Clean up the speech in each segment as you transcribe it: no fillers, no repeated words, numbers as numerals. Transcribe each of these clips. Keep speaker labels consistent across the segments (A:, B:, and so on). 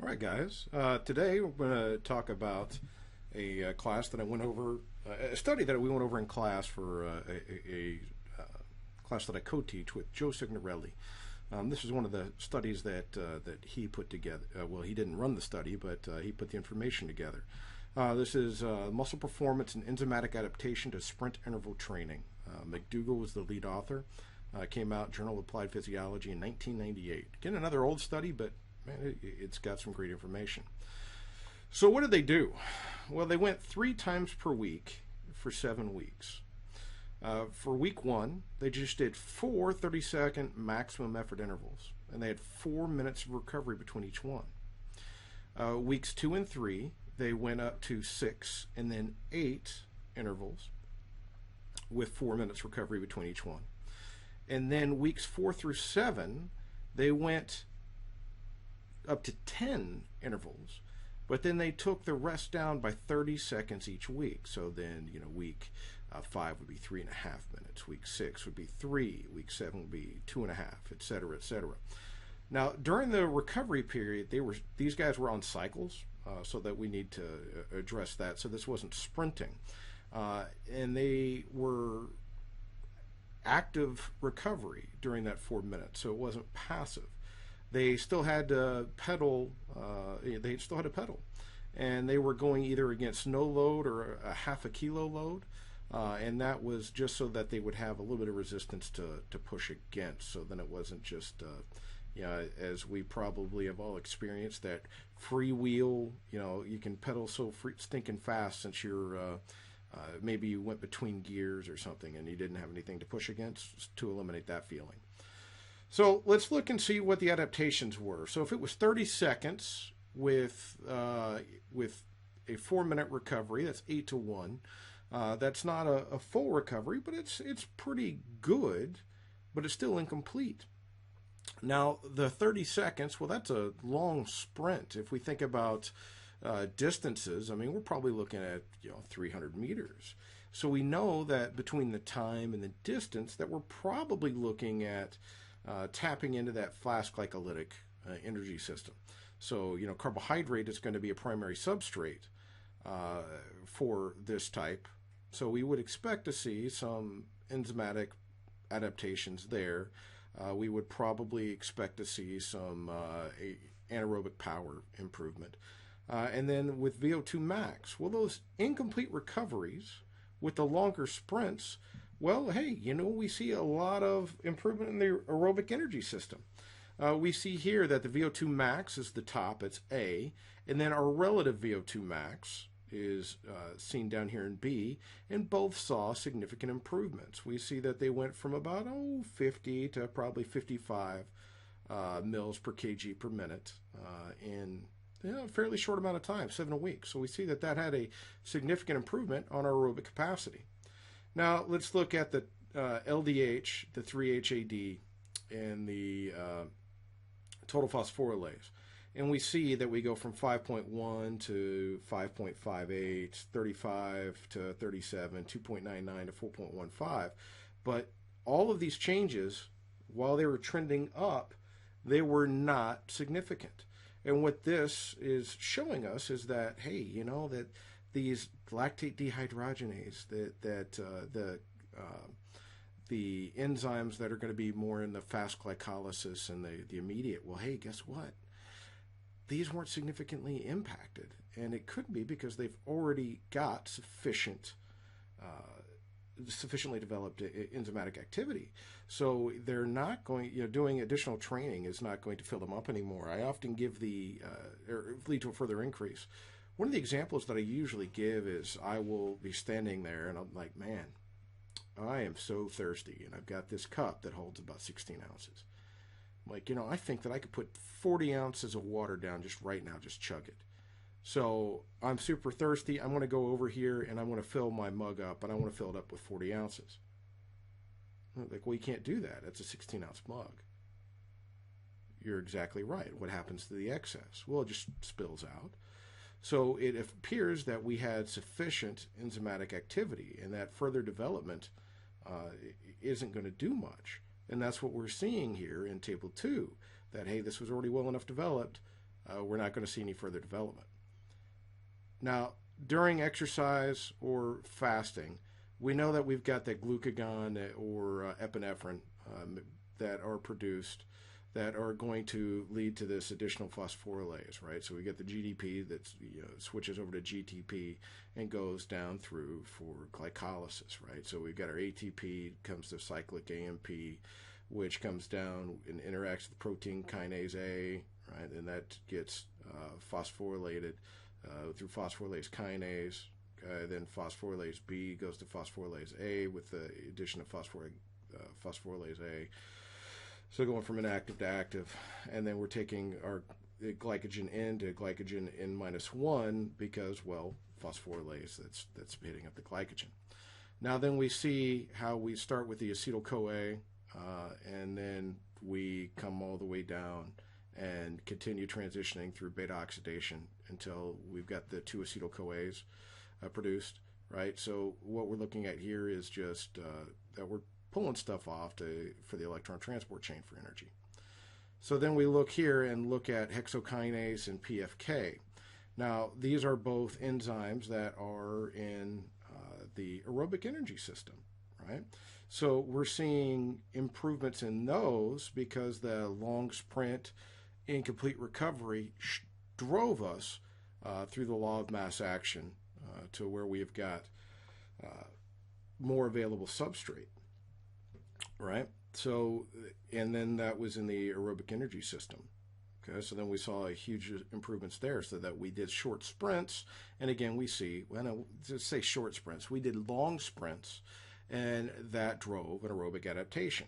A: All right, guys. Today we're going to talk about a class that I went over, a study that we went over in class for class that I co-teach with Joe Signorelli. This is one of the studies that he put together. Well, he didn't run the study, but he put the information together. This is muscle performance and enzymatic adaptation to sprint interval training. McDougall was the lead author. Came out Journal of Applied Physiology in 1998. Again, another old study, but man, it's got some great information. So what did they do? Well, they went 3 times per week for 7 weeks. For week 1, they just did 4 30-second maximum effort intervals, and they had 4 minutes of recovery between each one. Weeks 2 and 3, they went up to 6 and then 8 intervals with 4 minutes recovery between each one. And then weeks 4 through 7, they went up to 10 intervals, but then they took the rest down by 30 seconds each week. So then, week 5 would be 3.5 minutes, week 6 would be 3, week 7 would be 2.5, etc., etc. Now, during the recovery period, these guys were on cycles, so that we need to address that. So this wasn't sprinting, and they were active recovery during that 4 minutes, so it wasn't passive. They still had to pedal. And they were going either against no load or a half a kilo load, and that was just so that they would have a little bit of resistance to push against. So then it wasn't just, as we probably have all experienced, that freewheel. You can pedal so stinking fast since you're. Maybe you went between gears or something and you didn't have anything to push against, to eliminate that feeling. So let's look and see what the adaptations were. So if it was 30 seconds with a 4-minute recovery, that's 8 to 1. That's not a full recovery, but it's pretty good, but it's still incomplete. Now the 30 seconds, well, that's a long sprint. If we think about distances, I mean, we're probably looking at 300 meters. So we know that between the time and the distance that we're probably looking at tapping into that fast glycolytic energy system. So carbohydrate is going to be a primary substrate for this type. So we would expect to see some enzymatic adaptations there. We would probably expect to see some anaerobic power improvement. And then with VO2 max, well, those incomplete recoveries with the longer sprints, well, hey, we see a lot of improvement in the aerobic energy system. We see here that the VO2 max is the top, it's A, and then our relative VO2 max is seen down here in B, and both saw significant improvements. We see that they went from about 50 to probably 55 mils per kg per minute in a fairly short amount of time, 7 weeks. So we see that had a significant improvement on our aerobic capacity. Now let's look at the LDH, the 3-HAD, and the total phosphorylase. And we see that we go from 5.1 to 5.58, 35 to 37, 2.99 to 4.15. But all of these changes, while they were trending up, they were not significant. And what this is showing us is that, hey, that these lactate dehydrogenase, the enzymes that are going to be more in the fast glycolysis and the immediate, well, hey, guess what? These weren't significantly impacted. And it could be because they've already got sufficiently developed enzymatic activity. So they're not going, doing additional training is not going to fill them up anymore. I often give or lead to a further increase. One of the examples that I usually give is I will be standing there and I'm like, man, I am so thirsty, and I've got this cup that holds about 16 ounces. I'm like, I think that I could put 40 ounces of water down just right now, just chug it. So I'm super thirsty. I'm going to go over here and I want to fill my mug up, and I want to fill it up with 40 ounces. I'm like, well, you can't do that. It's a 16-ounce mug. You're exactly right. What happens to the excess? Well, it just spills out. So it appears that we had sufficient enzymatic activity, and that further development isn't going to do much. And that's what we're seeing here in Table 2, that, hey, this was already well enough developed. we're not going to see any further development. Now, during exercise or fasting, we know that we've got that glucagon or epinephrine that are produced that are going to lead to this additional phosphorylase, right? So we get the GDP that switches over to GTP and goes down through for glycolysis, right? So we've got our ATP, comes to cyclic AMP, which comes down and interacts with protein kinase A, right? And that gets phosphorylated through phosphorylase kinase. Then phosphorylase B goes to phosphorylase A with the addition of phosphorylase A. So going from inactive to active, and then we're taking our glycogen N to glycogen N-1 because, well, phosphorylase that's hitting up the glycogen. Now then we see how we start with the acetyl-CoA, and then we come all the way down and continue transitioning through beta oxidation until we've got the 2 acetyl-CoAs produced, right? So what we're looking at here is just that we're pulling stuff off for the electron transport chain for energy. So then we look here and look at hexokinase and PFK. Now, these are both enzymes that are in the aerobic energy system, right? So we're seeing improvements in those because the long sprint, incomplete recovery drove us through the law of mass action to where we've got more available substrate, right? So, and then that was in the aerobic energy system. Okay, so then we saw huge improvements there, so that we did short sprints, and again we see, well, no, just say short sprints, we did long sprints, and that drove an aerobic adaptation.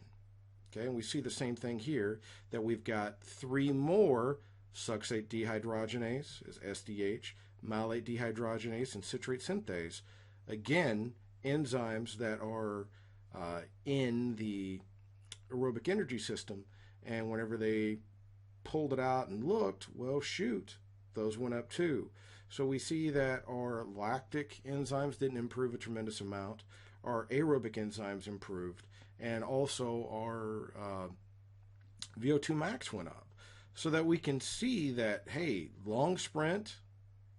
A: Okay, and we see the same thing here, that we've got 3 more succate dehydrogenase, is SDH, malate dehydrogenase, and citrate synthase. Again, enzymes that are in the aerobic energy system, and whenever they pulled it out and looked, well, shoot, those went up too. So we see that our lactic enzymes didn't improve a tremendous amount, our aerobic enzymes improved, and also our VO2 max went up. So that we can see that, hey, long sprint,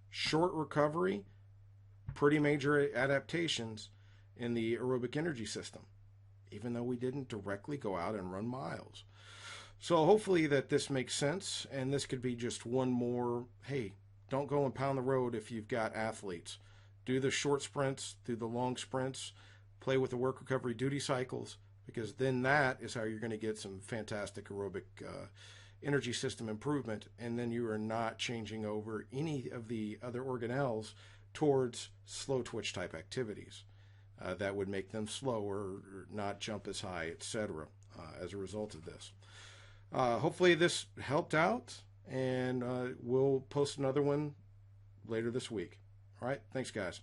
A: short recovery, pretty major adaptations in the aerobic energy system, even though we didn't directly go out and run miles. So hopefully that this makes sense, and this could be just one more, hey, don't go and pound the road if you've got athletes. Do the short sprints, do the long sprints, play with the work recovery duty cycles, because then that is how you're going to get some fantastic aerobic energy system improvement, and then you are not changing over any of the other organelles towards slow twitch type activities that would make them slower, or not jump as high, etc. As a result of this. Hopefully this helped out, and we'll post another one later this week. All right, thanks guys.